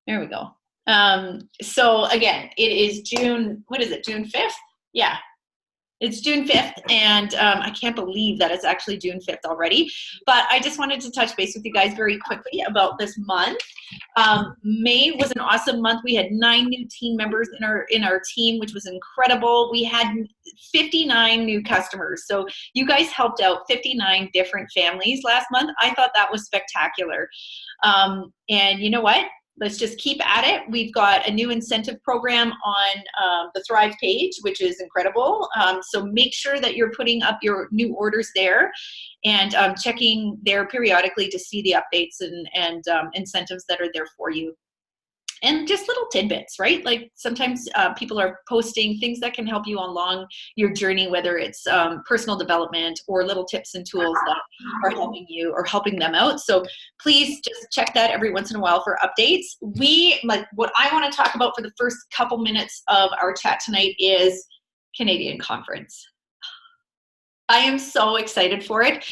There we go. So again, it is June, what is it, June 5th? Yeah, it's June 5th, and I can't believe that it's actually June 5th already. But I just wanted to touch base with you guys very quickly about this month. May was an awesome month. We had 9 new team members in our team, which was incredible. We had 59 new customers. So you guys helped out 59 different families last month. I thought that was spectacular. And you know what? Let's just keep at it. We've got a new incentive program on the Thrive page, which is incredible. So make sure that you're putting up your new orders there and checking there periodically to see the updates and incentives that are there for you. And just little tidbits, right? Like sometimes people are posting things that can help you along your journey, whether it's personal development or little tips and tools that are helping you or helping them out. So please just check that every once in a while for updates. What I want to talk about for the first couple minutes of our chat tonight is Canadian Conference. I am so excited for it.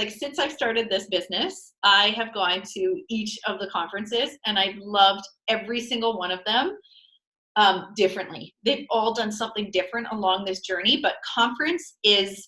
Since I've started this business, I have gone to each of the conferences and I've loved every single one of them differently. They've all done something different along this journey, but conference is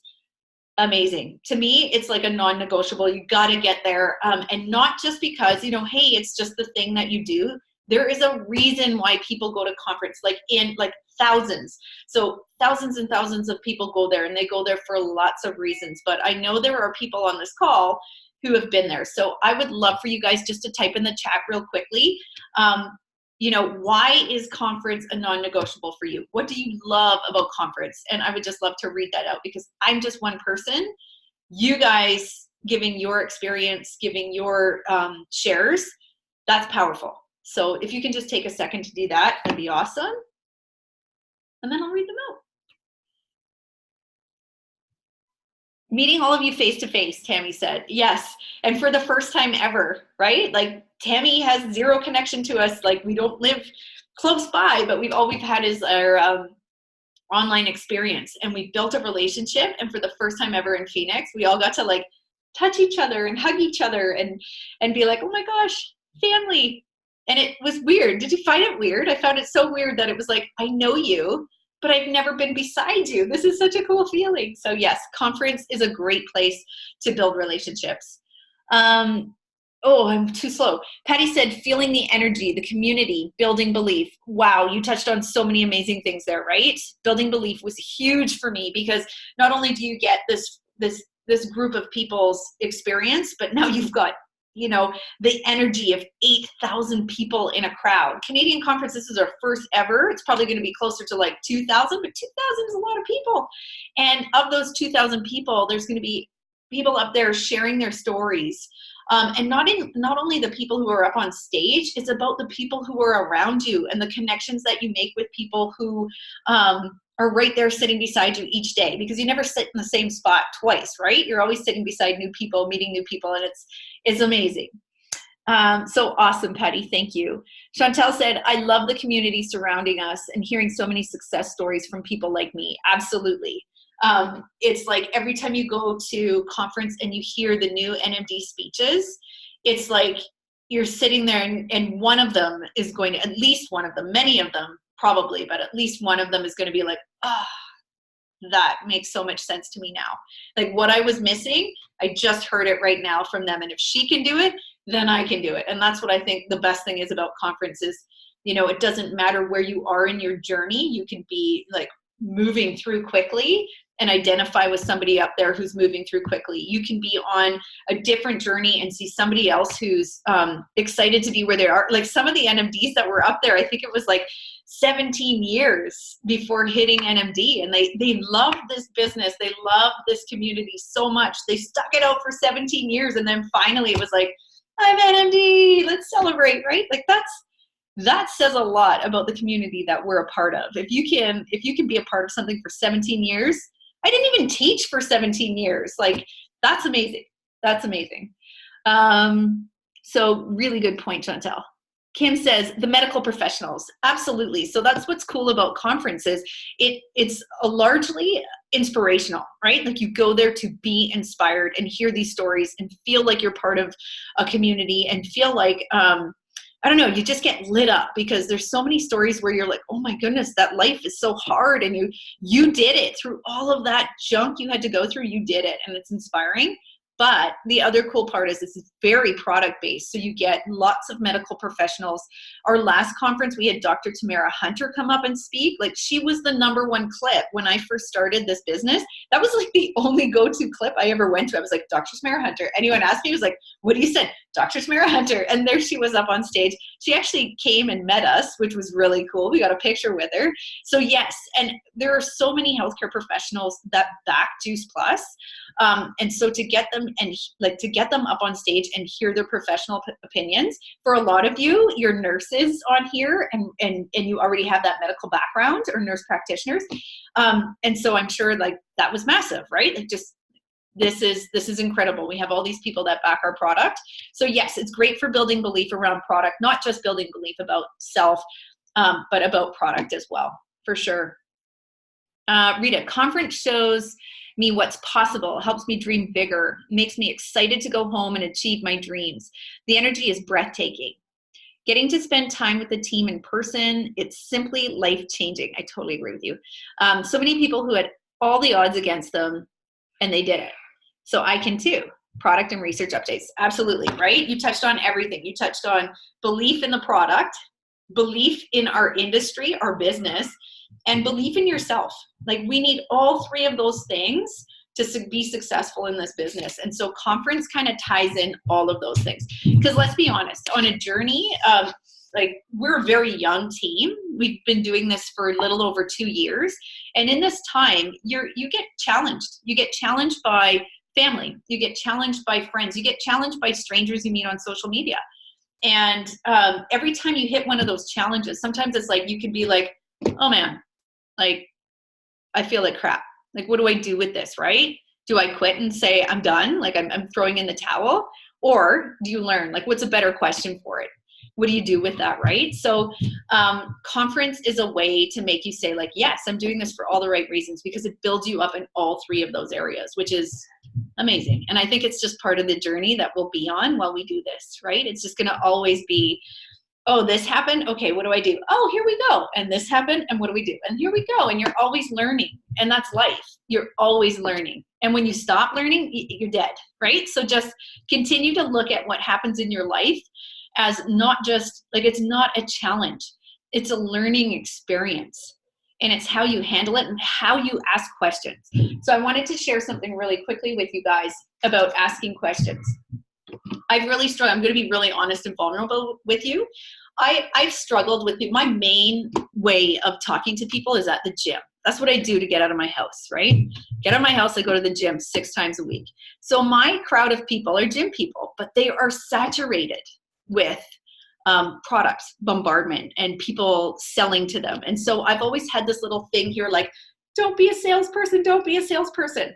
amazing. To me, it's like a non-negotiable. You got to get there. And not just because, hey, it's just the thing that you do. There is a reason why people go to conference, in thousands. So thousands and thousands of people go there, and they go there for lots of reasons. But I know there are people on this call who have been there. So I would love for you guys just to type in the chat real quickly. Why is conference a non-negotiable for you? What do you love about conference? And I would just love to read that out because I'm just one person. You guys giving your experience, giving your shares, that's powerful. So if you can just take a second to do that, that'd be awesome. And then I'll read them out. Meeting all of you face to face, Tammy said. Yes, and for the first time ever, right? Like Tammy has zero connection to us. Like we don't live close by, but all we've had is our online experience, and we built a relationship. And for the first time ever in Phoenix, we all got to touch each other and hug each other and be like, oh my gosh, family. And it was weird. Did you find it weird? I found it so weird that it was like, I know you, but I've never been beside you. This is such a cool feeling. So yes, conference is a great place to build relationships. I'm too slow. Patty said, feeling the energy, the community, building belief. Wow, you touched on so many amazing things there, right? Building belief was huge for me because not only do you get this group of people's experience, but now you've got the energy of 8,000 people in a crowd. Canadian Conference, this is our first ever. It's probably going to be closer to 2,000, but 2,000 is a lot of people. And of those 2,000 people, there's going to be people up there sharing their stories. And not only the people who are up on stage, it's about the people who are around you and the connections that you make with people who are right there sitting beside you each day, because you never sit in the same spot twice, right? You're always sitting beside new people, meeting new people, and it's amazing. So awesome, Patty. Thank you. Chantel said, I love the community surrounding us and hearing so many success stories from people like me. Absolutely. It's like every time you go to conference and you hear the new NMD speeches, it's like you're sitting there and one of them is going to, at least one of them, many of them probably, but at least one of them is going to be like, that makes so much sense to me now. Like what I was missing, I just heard it right now from them. And if she can do it, then I can do it. And that's what I think the best thing is about conferences. It doesn't matter where you are in your journey. You can be moving through quickly and identify with somebody up there who's moving through quickly. You can be on a different journey and see somebody else who's excited to be where they are. Like some of the NMDs that were up there, I think it was 17 years before hitting NMD, and they loved this business. They loved this community so much. They stuck it out for 17 years, and then finally it was like, I'm NMD, let's celebrate, right? That says a lot about the community that we're a part of. If you can be a part of something for 17 years, I didn't even teach for 17 years. That's amazing. That's amazing. So really good point, Chantel. Kim says, the medical professionals. Absolutely. So that's what's cool about conferences. It's largely inspirational, right? You go there to be inspired and hear these stories and feel like you're part of a community and feel like I don't know, you just get lit up because there's so many stories where you're like, oh my goodness, that life is so hard, and you did it through all of that junk you had to go through. You did it, and it's inspiring. But the other cool part is it's very product-based. So you get lots of medical professionals. Our last conference, we had Dr. Tamara Hunter come up and speak. Like, she was the #1 clip when I first started this business. That was like the only go-to clip I ever went to. I was like, Dr. Tamara Hunter. Anyone asked me, I was like, what do you say? Dr. Tamara Hunter. And there she was up on stage. She actually came and met us, which was really cool. We got a picture with her. So yes, and there are so many healthcare professionals that back Juice Plus. And so to get them up on stage and hear their professional opinions, for a lot of you, you're nurses on here, and you already have that medical background, or nurse practitioners. And so I'm sure like that was massive, right? Like, just, this is incredible. We have all these people that back our product. So yes, it's great for building belief around product, not just building belief about self, but about product as well, for sure. Rita, conference shows me what's possible, helps me dream bigger, makes me excited to go home and achieve my dreams. The energy is breathtaking. Getting to spend time with the team in person, it's simply life-changing. I totally agree with you. So many people who had all the odds against them, and they did it. So I can too. Product and research updates. Absolutely, right? You touched on everything. You touched on belief in the product, belief in our industry, our business, and belief in yourself. Like, we need all three of those things to be successful in this business. And so conference kind of ties in all of those things. Because let's be honest, on a journey, like, we're a very young team. We've been doing this for a little over 2 years. And in this time, you get challenged. You get challenged by family. You get challenged by friends. You get challenged by strangers you meet on social media. And every time you hit one of those challenges, sometimes it's like, you can be like, oh man, like, I feel like crap. Like, what do I do with this, right? Do I quit and say I'm done? Like, I'm throwing in the towel? Or do you learn? Like, what's a better question for it? What do you do with that, right? So conference is a way to make you say, like, yes, I'm doing this for all the right reasons, because it builds you up in all three of those areas, which is amazing. And I think it's just part of the journey that we'll be on while we do this, right? It's just going to always be, oh, this happened. Okay, what do I do? Oh, here we go. And this happened. And what do we do? And here we go. And you're always learning. And that's life. You're always learning. And when you stop learning, you're dead, right? So just continue to look at what happens in your life as not just, like, it's not a challenge. It's a learning experience. And it's how you handle it and how you ask questions. So I wanted to share something really quickly with you guys about asking questions. I've really struggled. I'm going to be really honest and vulnerable with you. I've struggled with it. My main way of talking to people is at the gym. That's what I do to get out of my house, right? Get out of my house, I go to the gym 6 times a week. So my crowd of people are gym people, but they are saturated with product bombardment and people selling to them. And so I've always had this little thing here, like, don't be a salesperson, don't be a salesperson.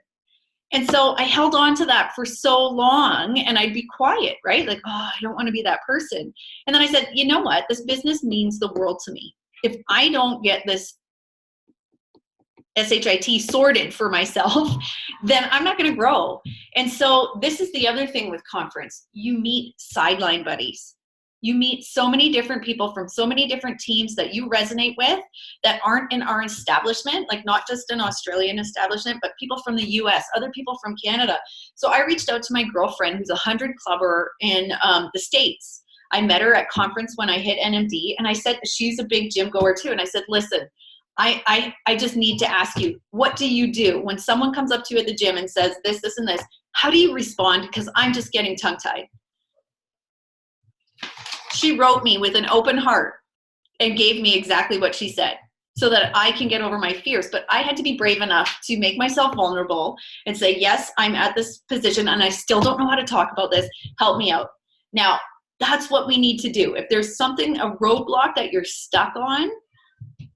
And so I held on to that for so long, and I'd be quiet, right? Like, oh, I don't want to be that person. And then I said, you know what? This business means the world to me. If I don't get this SHIT sorted for myself, then I'm not going to grow. And so this is the other thing with conference. You meet sideline buddies. You meet so many different people from so many different teams that you resonate with that aren't in our establishment, like not just an Australian establishment, but people from the US, other people from Canada. So I reached out to my girlfriend who's a 100 clubber in the States. I met her at conference when I hit NMD, and I said, she's a big gym goer too. And I said, listen, I just need to ask you, what do you do when someone comes up to you at the gym and says this, this, and this? How do you respond? Because I'm just getting tongue-tied. She wrote me with an open heart and gave me exactly what she said so that I can get over my fears. But I had to be brave enough to make myself vulnerable and say, yes, I'm at this position and I still don't know how to talk about this. Help me out. Now, that's what we need to do. If there's something, a roadblock that you're stuck on,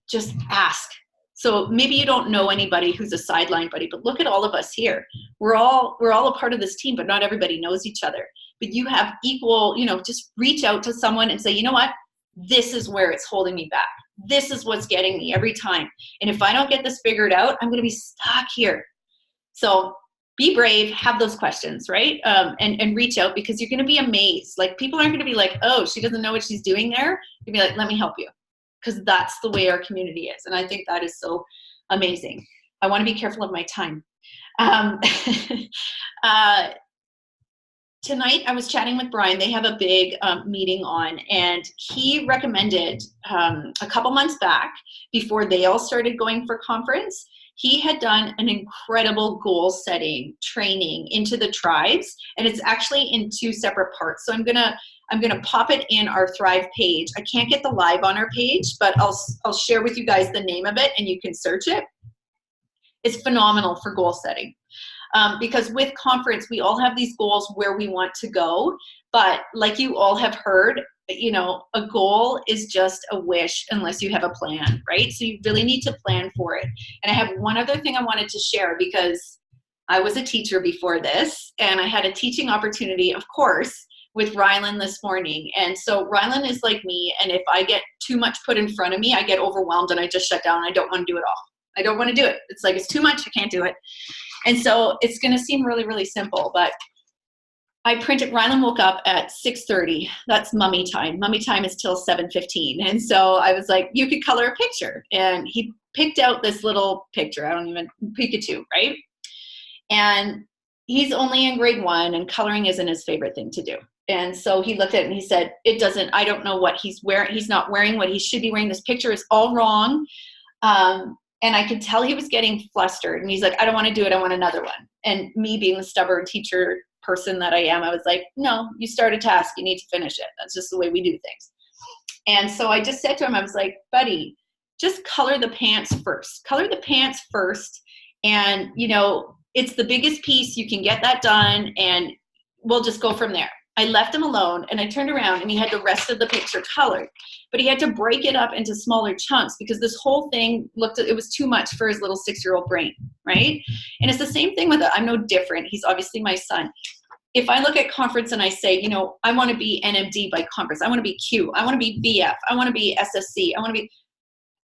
just ask. So maybe you don't know anybody who's a sideline buddy, but look at all of us here. We're all a part of this team, but not everybody knows each other. But you have equal, just reach out to someone and say, you know what? This is where it's holding me back. This is what's getting me every time. And if I don't get this figured out, I'm going to be stuck here. So be brave, have those questions, right? And reach out, because you're going to be amazed. Like, people aren't going to be like, oh, she doesn't know what she's doing there. You'll be like, let me help you, because that's the way our community is. And I think that is so amazing. I want to be careful of my time. Tonight I was chatting with Brian. They have a big meeting on, and he recommended a couple months back, before they all started going for conference, he had done an incredible goal setting training into the tribes, and it's actually in 2 separate parts. So I'm gonna pop it in our Thrive page. I can't get the live on our page, but I'll share with you guys the name of it, and you can search it. It's phenomenal for goal setting. Because with conference, we all have these goals where we want to go, but like you all have heard, you know, a goal is just a wish unless you have a plan, right? So you really need to plan for it. And I have one other thing I wanted to share, because I was a teacher before this, and I had a teaching opportunity, of course, with Rylan this morning. And so Rylan is like me, and if I get too much put in front of me, I get overwhelmed and I just shut down. I don't want to do it all. I don't want to do it. It's like, it's too much, I can't do it. And so it's going to seem really, really simple, but Rylan woke up at 6:30. That's mummy time. Mummy time is till 7:15. And so I was like, you could color a picture. And he picked out this little picture. Pikachu, right? And he's only in grade 1, and coloring isn't his favorite thing to do. And so he looked at it and he said, I don't know what he's wearing. He's not wearing what he should be wearing. This picture is all wrong. And I could tell he was getting flustered, and he's like, I don't want to do it. I want another one. And me being the stubborn teacher person that I am, I was like, no, you start a task, you need to finish it. That's just the way we do things. And so I just said to him, I was like, buddy, just color the pants first. Color the pants first. And, you know, it's the biggest piece. You can get that done, and we'll just go from there. I left him alone, and I turned around, and he had the rest of the picture colored, but he had to break it up into smaller chunks, because this whole thing it was too much for his little 6-year-old brain, right? And it's the same thing with it. I'm no different. He's obviously my son. If I look at conference and I say, you know, I want to be NMD by conference, I want to be Q, I want to be VF, I want to be SSC,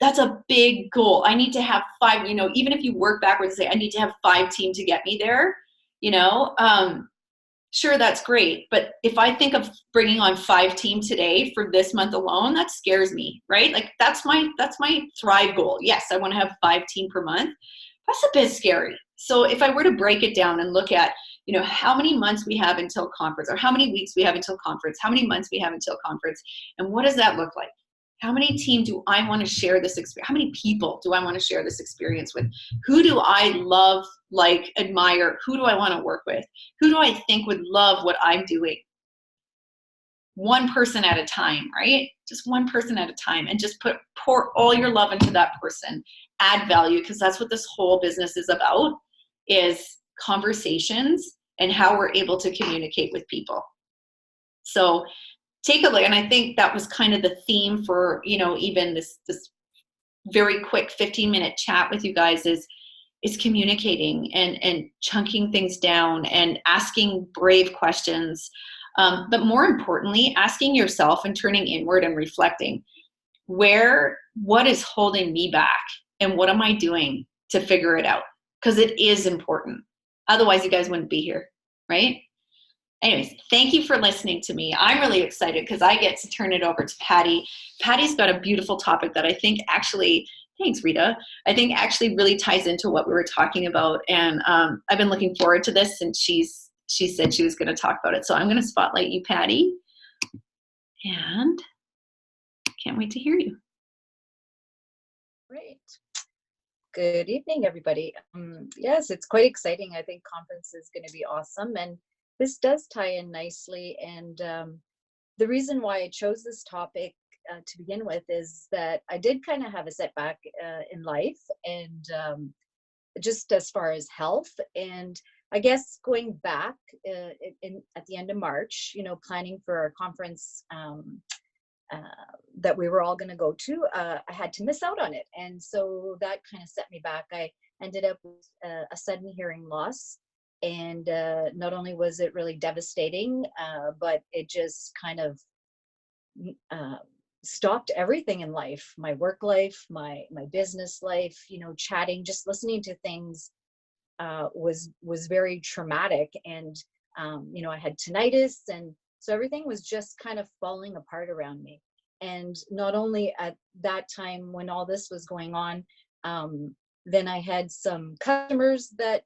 that's a big goal. I need to have 5, you know, even if you work backwards and say, I need to have 5 team to get me there, you know, sure, that's great. But if I think of bringing on 5 team today for this month alone, that scares me, right? Like, that's my Thrive goal. Yes, I want to have 5 team per month. That's a bit scary. So if I were to break it down and look at, you know, how many months we have until conference, or how many weeks we have until conference, how many months we have until conference, and what does that look like? How many team do I want to share this experience? How many people do I want to share this experience with? Who do I love, like, admire? Who do I want to work with? Who do I think would love what I'm doing? One person at a time, right? Just one person at a time, and just pour all your love into that person. Add value, because that's what this whole business is about, is conversations and how we're able to communicate with people. So take a look, and I think that was kind of the theme for, you know, even this very quick 15-minute chat with you guys is communicating and chunking things down and asking brave questions, but more importantly, asking yourself and turning inward and reflecting, what is holding me back, and what am I doing to figure it out? Because it is important. Otherwise, you guys wouldn't be here, right? Anyways, thank you for listening to me. I'm really excited because I get to turn it over to Patty. Patty's got a beautiful topic that I think actually, thanks Rita, I think actually really ties into what we were talking about. And I've been looking forward to this since she said she was going to talk about it. So I'm going to spotlight you, Patty. And can't wait to hear you. Great. Good evening, everybody. Yes, it's quite exciting. I think conference is going to be awesome. And this does tie in nicely, and the reason why I chose this topic to begin with is that I did kind of have a setback in life, and just as far as health, and I guess going back at the end of March, you know, planning for our conference that we were all going to go to, I had to miss out on it, and so that kind of set me back. I ended up with a sudden hearing loss. And not only was it really devastating, but it just kind of stopped everything in life, my work life, my business life, you know, chatting, just listening to things was very traumatic, and I had tinnitus, and so everything was just kind of falling apart around me. And not only at that time when all this was going on, then I had some customers that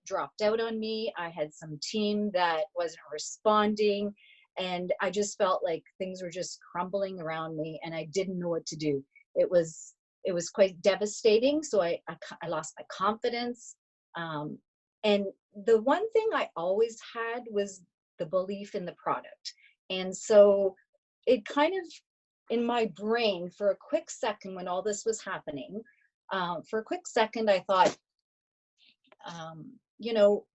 dropped out on me. I had some team that wasn't responding, and I just felt like things were just crumbling around me, and I didn't know what to do. It was it was quite devastating. So I lost my confidence. Um, and the one thing I always had was the belief in the product. And so it kind of, in my brain, for a quick second when all this was happening, for a quick second, I thought, um, you know,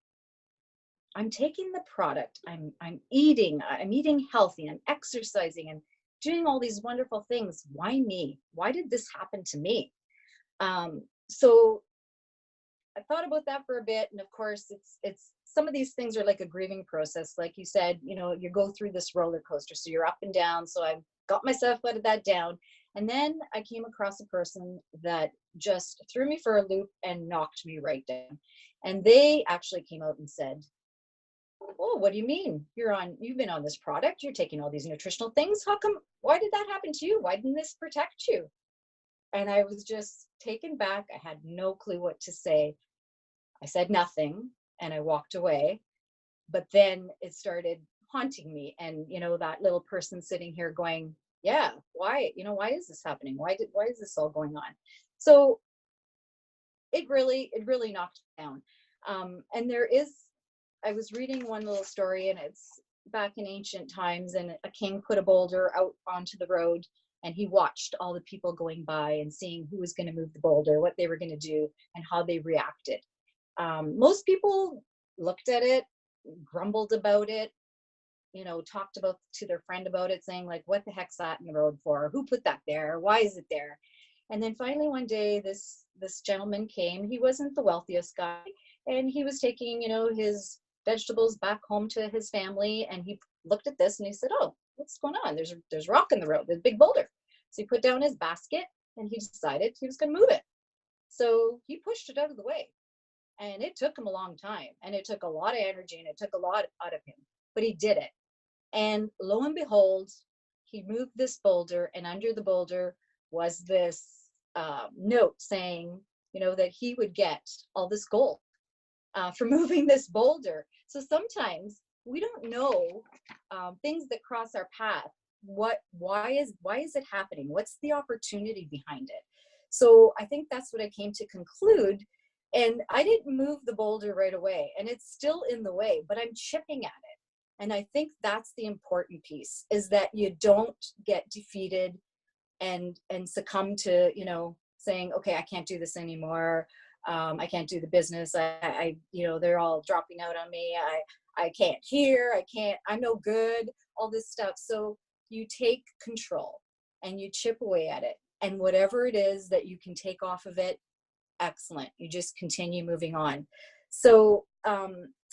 I'm taking the product, I'm eating healthy, I'm exercising, and doing all these wonderful things. Why me? Why did this happen to me? So I thought about that for a bit, and of course, it's some of these things are like a grieving process. Like you said, you go through this roller coaster, so you're up and down. So I got myself out of that down, and then I came across a person that just threw me for a loop and knocked me right down. And they actually came out and said, "Oh, what do you mean? You've been on this product, you're taking all these nutritional things. How come, why did that happen to you? Why didn't this protect you?" And I was just taken back. I had no clue what to say. I said nothing and I walked away. But then it started haunting me. And, that little person sitting here going, yeah, why is this happening? Why is this all going on? So it really knocked me down. And I was reading one little story, and it's back in ancient times, and a king put a boulder out onto the road, and he watched all the people going by and seeing who was going to move the boulder, what they were going to do, and how they reacted. Most people looked at it, grumbled about it, talked about to their friend about it, saying like, "What the heck's that in the road for? Who put that there? Why is it there?" And then finally one day, this gentleman came. He wasn't the wealthiest guy, and he was taking, his vegetables back home to his family. And he looked at this and he said, "Oh, what's going on? There's rock in the road. There's a big boulder." So he put down his basket and he decided he was going to move it. So he pushed it out of the way. And it took him a long time, and it took a lot of energy, and it took a lot out of him, but he did it. And lo and behold, he moved this boulder, and under the boulder was this note saying, that he would get all this gold for moving this boulder. So sometimes we don't know things that cross our path. Why is it happening? What's the opportunity behind it? So I think that's what I came to conclude. And I didn't move the boulder right away, and it's still in the way, but I'm chipping at it. And I think that's the important piece, is that you don't get defeated and succumb to, saying, "Okay, I can't do this anymore. I can't do the business. They're all dropping out on me. I can't hear. I'm no good," all this stuff. So you take control and you chip away at it. And whatever it is that you can take off of it, excellent. You just continue moving on. So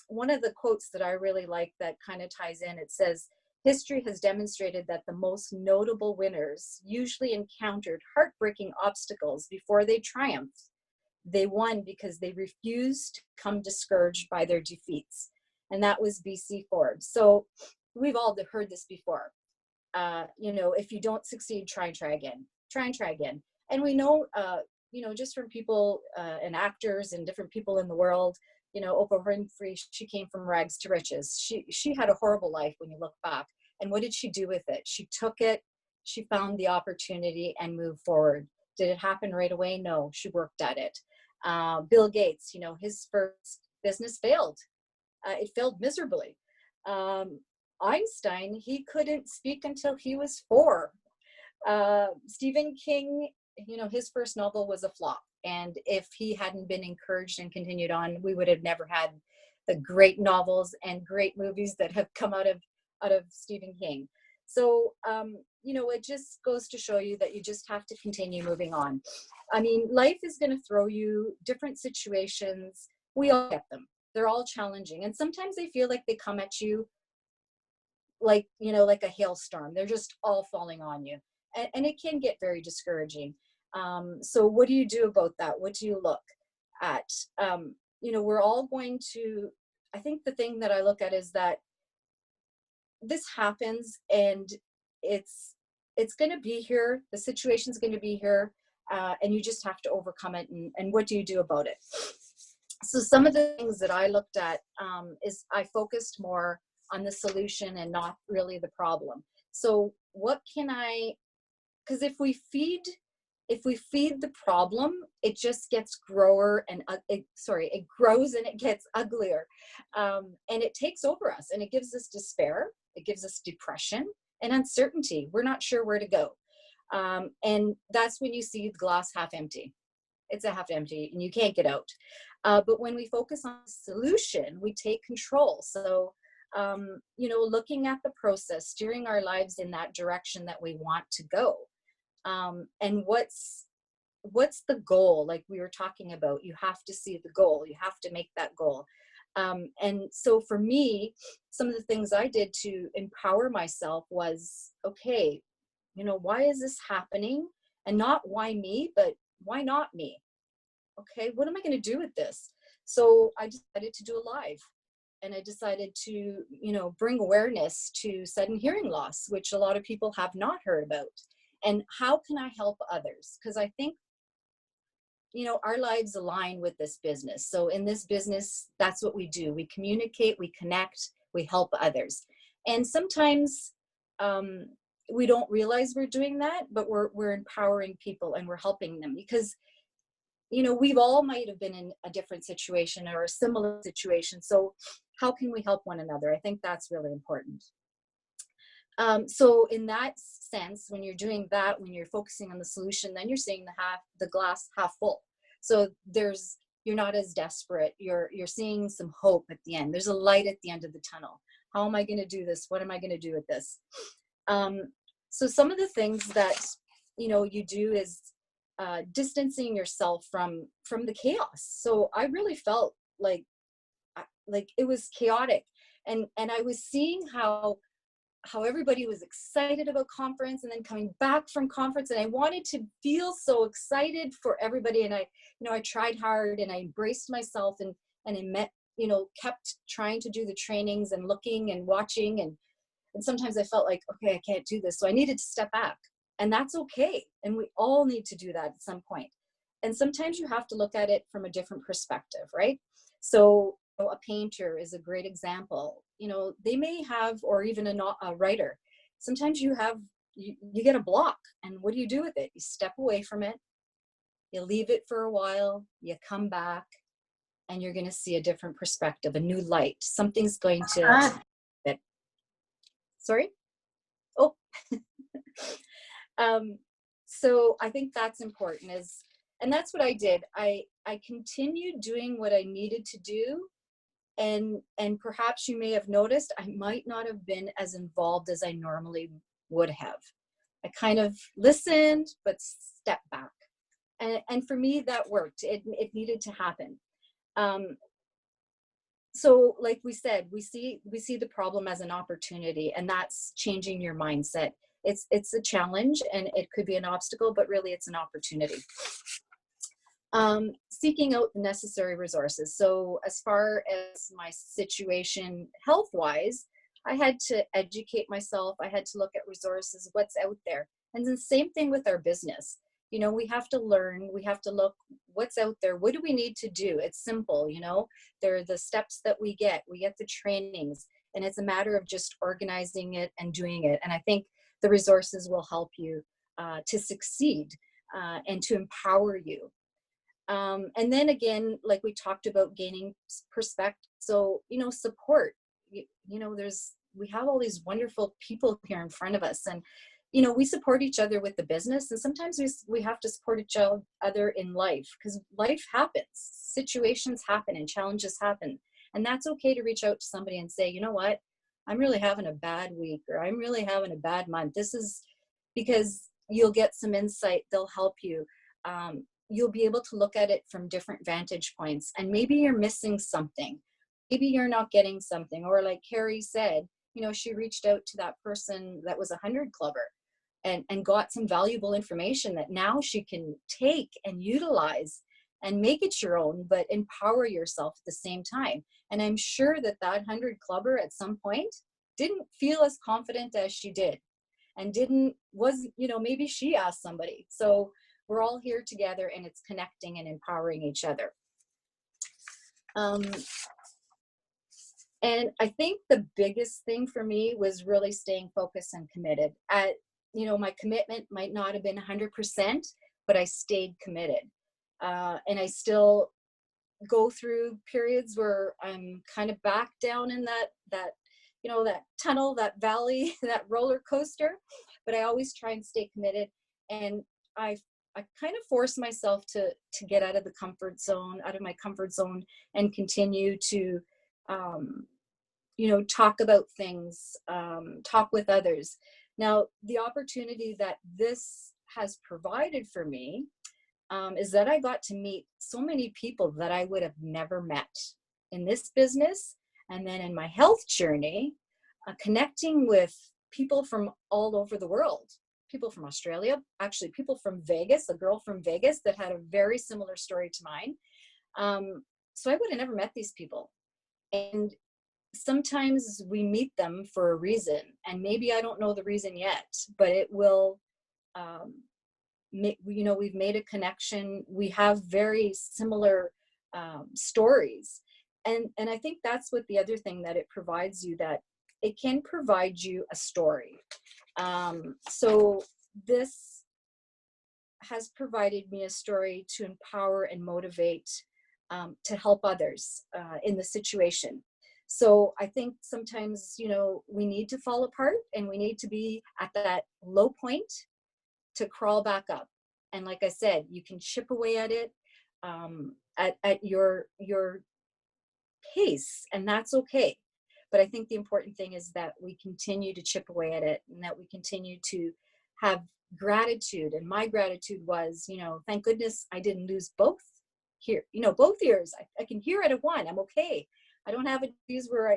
one of the quotes that I really like that kind of ties in, it says, "History has demonstrated that the most notable winners usually encountered heartbreaking obstacles before they triumphed. They won because they refused to become discouraged by their defeats." And that was BC Forbes. So we've all heard this before. If you don't succeed, try and try again. Try and try again. And we know, just from people and actors and different people in the world, Oprah Winfrey, she came from rags to riches. She had a horrible life when you look back. And what did she do with it? She took it, she found the opportunity and moved forward. Did it happen right away? No, she worked at it. Bill Gates, his first business failed. It failed miserably. Einstein, he couldn't speak until he was 4. Stephen King, his first novel was a flop. And if he hadn't been encouraged and continued on, we would have never had the great novels and great movies that have come out of Stephen King. So, it just goes to show you that you just have to continue moving on. I mean, life is going to throw you different situations. We all get them. They're all challenging. And sometimes they feel like they come at you like a hailstorm. They're just all falling on you. And it can get very discouraging. So what do you do about that? What do you look at? we're all going to, I think the thing that I look at is that this happens, and it's going to be here. The situation's going to be here, and you just have to overcome it. And what do you do about it? So some of the things that I looked at is I focused more on the solution and not really the problem. So what can I, because if we feed the problem, it just gets it grows and it gets uglier, and it takes over us, and it gives us despair, it gives us depression and uncertainty. We're not sure where to go, and that's when you see the glass half empty. It's a half empty, and you can't get out. But when we focus on the solution, we take control. So looking at the process, steering our lives in that direction that we want to go. And what's the goal? Like we were talking about, you have to see the goal, you have to make that goal. And so for me, some of the things I did to empower myself was, okay, why is this happening? And not why me, but why not me? Okay, what am I going to do with this? So I decided to do a live, and I decided to, bring awareness to sudden hearing loss, which a lot of people have not heard about. And how can I help others? Because I think, our lives align with this business. So in this business, that's what we do. We communicate, we connect, we help others. And sometimes we don't realize we're doing that, but we're empowering people and we're helping them, because we've all might have been in a different situation or a similar situation. So how can we help one another? I think that's really important. So in that sense, when you're doing that, when you're focusing on the solution, then you're seeing the glass half full. So you're not as desperate. You're seeing some hope at the end. There's a light at the end of the tunnel. How am I going to do this? What am I going to do with this? So some of the things that, you do is distancing yourself from the chaos. So I really felt like it was chaotic, and I was seeing how everybody was excited about conference and then coming back from conference, and I wanted to feel so excited for everybody. And I tried hard, and I embraced myself, and I met, kept trying to do the trainings and looking and watching. And sometimes I felt like, okay, I can't do this. So I needed to step back, and that's okay. And we all need to do that at some point. And sometimes you have to look at it from a different perspective, right? So a painter is a great example. They may have, or even a writer, sometimes you get a block, and what do you do with it? You step away from it, you leave it for a while, you come back, and you're going to see a different perspective, a new light. Something's going to sorry. Oh. So I think that's important, and that's what I did. I continued doing what I needed to do. And perhaps you may have noticed I might not have been as involved as I normally would have. I kind of listened, but stepped back. And for me, that worked. It needed to happen. So like we said, we see the problem as an opportunity, and that's changing your mindset. It's a challenge, and it could be an obstacle, but really it's an opportunity. Seeking out the necessary resources. So as far as my situation health-wise, I had to educate myself. I had to look at resources, what's out there. And the same thing with our business. We have to learn, we have to look what's out there. What do we need to do? It's simple, there are the steps that we get the trainings, and it's a matter of just organizing it and doing it. And I think the resources will help you to succeed and to empower you. And then again, like we talked about, gaining perspective. So, support, we have all these wonderful people here in front of us, and, we support each other with the business. And sometimes we have to support each other in life, because life happens, situations happen, and challenges happen. And that's okay to reach out to somebody and say, you know what, I'm really having a bad week, or I'm really having a bad month. This is because you'll get some insight. They'll help you. You'll be able to look at it from different vantage points, and maybe you're missing something. Maybe you're not getting something. Or like Kerrie said, she reached out to that person that was a 100 clubber and got some valuable information that now she can take and utilize and make it your own, but empower yourself at the same time. And I'm sure that 100 clubber at some point didn't feel as confident as she did, and maybe she asked somebody. So we're all here together, and it's connecting and empowering each other. And I think the biggest thing for me was really staying focused and committed. My commitment might not have been 100%, but I stayed committed. And I still go through periods where I'm kind of back down in that tunnel, that valley, that roller coaster, but I always try and stay committed. And I kind of force myself to get out of my comfort zone, and continue to, talk about things, talk with others. Now, the opportunity that this has provided for me is that I got to meet so many people that I would have never met in this business. And then in my health journey, connecting with people from all over the world, people from Australia, actually people from Vegas, a girl from Vegas that had a very similar story to mine. So I would have never met these people. And sometimes we meet them for a reason, and maybe I don't know the reason yet, but it will, we've made a connection. We have very similar stories. And I think that's what the other thing that it provides you, that it can provide you a story. So this has provided me a story to empower and motivate, to help others in the situation. So I think sometimes, we need to fall apart, and we need to be at that low point to crawl back up. And like I said, you can chip away at it at your pace, and that's okay. But I think the important thing is that we continue to chip away at it, and that we continue to have gratitude. And my gratitude was, thank goodness I didn't lose both ears. I can hear it at one. I'm okay. I don't have a disease where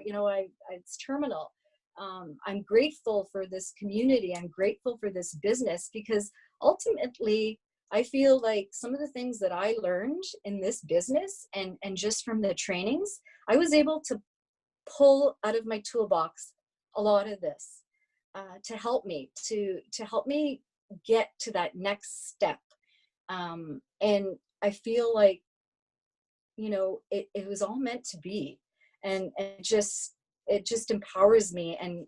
it's terminal. I'm grateful for this community. I'm grateful for this business, because ultimately I feel like some of the things that I learned in this business, and just from the trainings, I was able to pull out of my toolbox a lot of this to help me get to that next step. And I feel like, it was all meant to be. And it just empowers me, and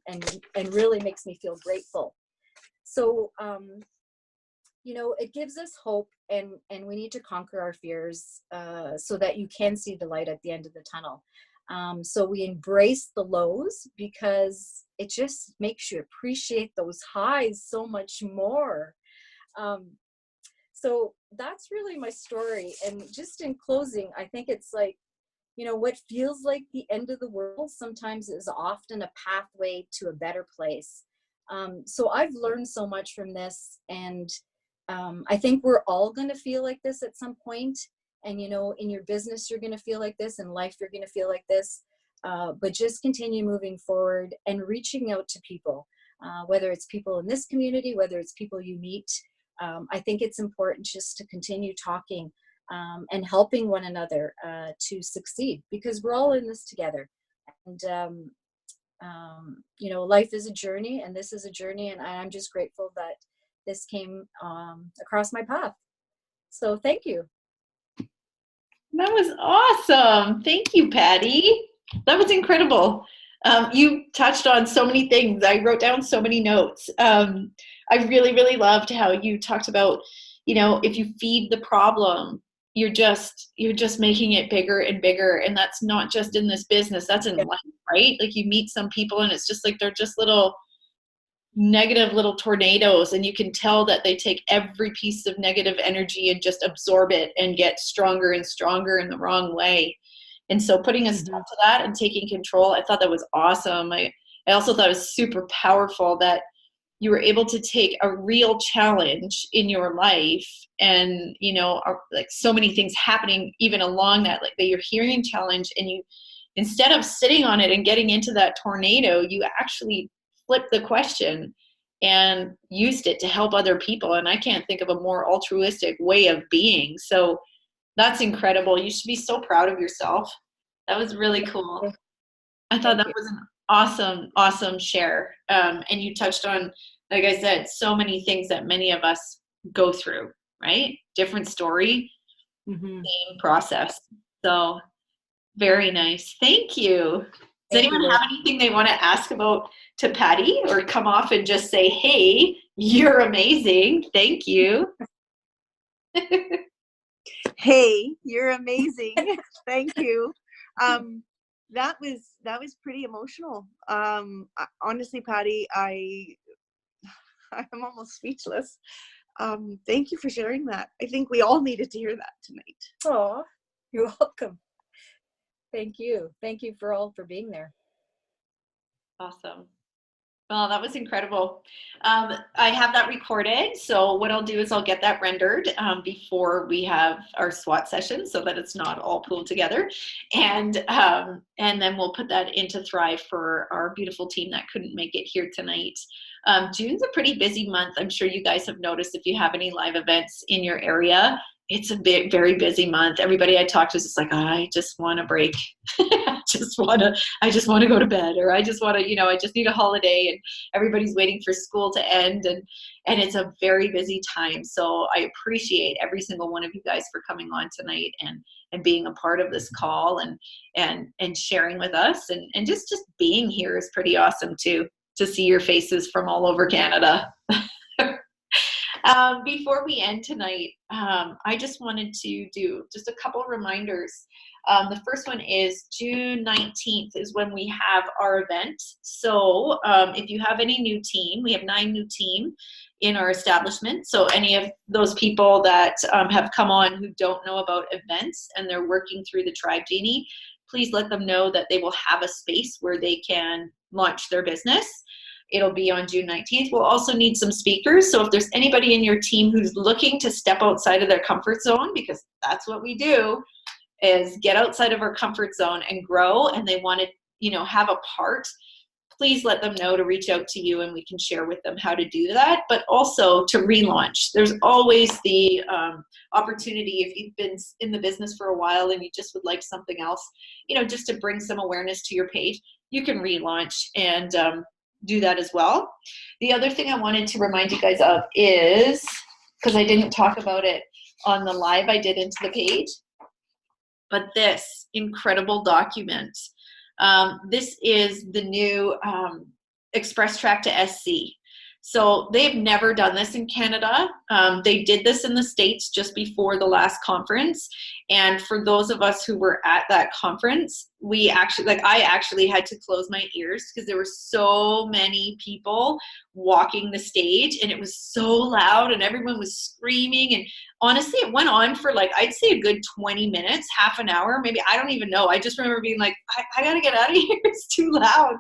really makes me feel grateful. So, it gives us hope, and we need to conquer our fears so that you can see the light at the end of the tunnel. So we embrace the lows, because it just makes you appreciate those highs so much more. So that's really my story. And just in closing, I think it's like, what feels like the end of the world sometimes is often a pathway to a better place. So I've learned so much from this, and I think we're all going to feel like this at some point. And, in your business, you're going to feel like this. In life, you're going to feel like this. But just continue moving forward and reaching out to people, whether it's people in this community, whether it's people you meet. I think it's important just to continue talking and helping one another to succeed, because we're all in this together. And, life is a journey, and this is a journey. And I'm just grateful that this came across my path. So thank you. That was awesome. Thank you, Patty. That was incredible. You touched on so many things. I wrote down so many notes. I really, really loved how you talked about, if you feed the problem, you're just making it bigger and bigger. And that's not just in this business, that's in life, right? Like, you meet some people, and it's just like, they're just little negative little tornadoes, and you can tell that they take every piece of negative energy and just absorb it and get stronger and stronger in the wrong way. And so putting a stop to that and taking control, I thought that was awesome. I also thought it was super powerful that you were able to take a real challenge in your life, and like so many things happening even along that, like that you're hearing challenge, and you, instead of sitting on it and getting into that tornado, you actually flipped the question and used it to help other people. And I can't think of a more altruistic way of being. So That's incredible. You should be so proud of yourself. That was really cool. I thought Thank that you. was an awesome, awesome share. And you touched on, like I said, so many things that many of us go through, right? Different story, Hmm. same process. So very nice. Thank you. Does Thank you, anyone Liz. have anything they want to ask about to Patty or come off and just say, hey, you're amazing. Thank you. Hey, you're amazing. Thank you. That was pretty emotional. Honestly, Patty, I'm almost speechless. Thank you for sharing that. I think we all needed to hear that tonight. Oh, you're welcome. Thank you. Thank you for being there. Awesome. Well, that was incredible. I have that recorded. So what I'll do is I'll get that rendered before we have our SWAT session so that it's not all pulled together. And then we'll put that into Thrive for our beautiful team that couldn't make it here tonight. June's a pretty busy month. I'm sure you guys have noticed if you have any live events in your area. It's very busy month. Everybody I talked to is just like, I just want a break. I just want to go to bed, or I just want to, I just need a holiday, and everybody's waiting for school to end, and it's a very busy time. So I appreciate every single one of you guys for coming on tonight and being a part of this call and sharing with us, and just being here is pretty awesome too, to see your faces from all over Canada. Before we end tonight, I just wanted to do just a couple of reminders. The first one is June 19th is when we have our event. So if you have any new team, we have 9 new team in our establishment. So any of those people that have come on who don't know about events and they're working through the Tribe Genie, please let them know that they will have a space where they can launch their business. It'll be on June 19th. We'll also need some speakers. So if there's anybody in your team who's looking to step outside of their comfort zone, because that's what we do, is get outside of our comfort zone and grow, and they want to, have a part, please let them know to reach out to you and we can share with them how to do that. But also to relaunch. There's always the opportunity, if you've been in the business for a while and you just would like something else, just to bring some awareness to your page, you can relaunch and do that as well. The other thing I wanted to remind you guys of is, because I didn't talk about it on the live I did into the page, but this incredible document. This is the new Express Track to SC. So they've never done this in Canada. They did this in the States just before the last conference. And for those of us who were at that conference, I actually had to close my ears because there were so many people walking the stage and it was so loud and everyone was screaming. And honestly, it went on for I'd say a good 20 minutes, half an hour, maybe. I don't even know. I just remember being like, I got to get out of here. It's too loud.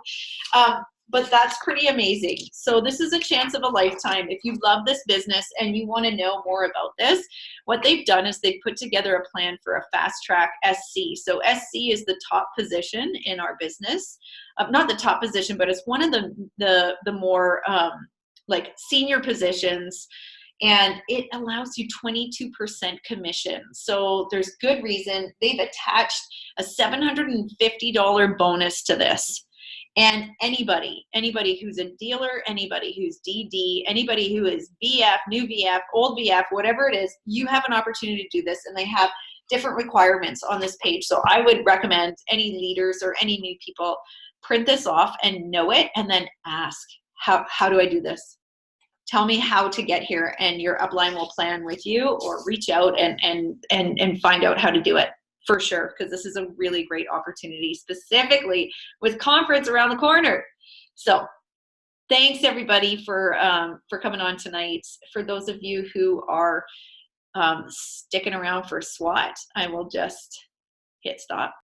But that's pretty amazing. So this is a chance of a lifetime. If you love this business and you want to know more about this, what they've done is they've put together a plan for a fast track SC. So SC is the top position in our business. Not the top position, but it's one of the more senior positions. And it allows you 22% commission. So there's good reason. They've attached a $750 bonus to this. And anybody who's a dealer, anybody who's DD, anybody who is VF, new VF, old VF, whatever it is, you have an opportunity to do this. And they have different requirements on this page. So I would recommend any leaders or any new people print this off and know it, and then ask, how do I do this? Tell me how to get here, and your upline will plan with you, or reach out and find out how to do it. For sure, because this is a really great opportunity, specifically with conference around the corner. So thanks everybody for coming on tonight. For those of you who are sticking around for SWAT, I will just hit stop.